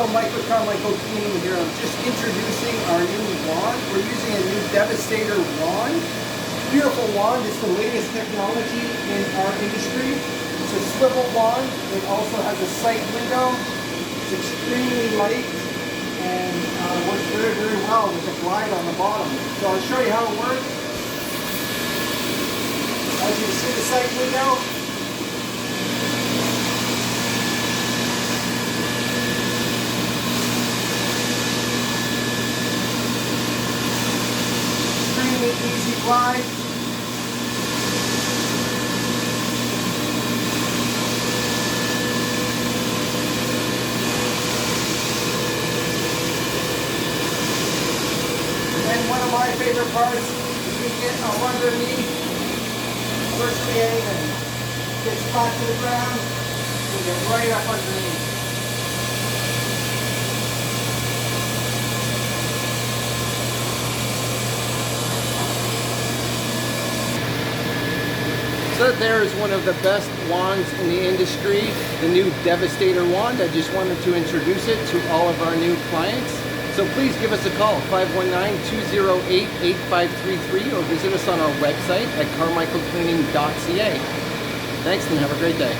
Hello, Mike with Carmichael Cleaning here. I'm just introducing our new wand. We're using a new Devastator wand. Beautiful wand. It's the latest technology in our industry. It's a swivel wand. It also has a sight window. It's extremely light and works very, very well with the glide on the bottom. So I'll show you how it works. As you can see the sight window, easy glide. And then one of my favorite parts is we get up underneath, virtually anything. Gets flat to the ground, we get right up underneath. So there is one of the best wands in the industry, the new Devastator wand. I just wanted to introduce it to all of our new clients. So please give us a call, 519-208-8533, or visit us on our website at carmichaelcleaning.ca. Thanks and have a great day.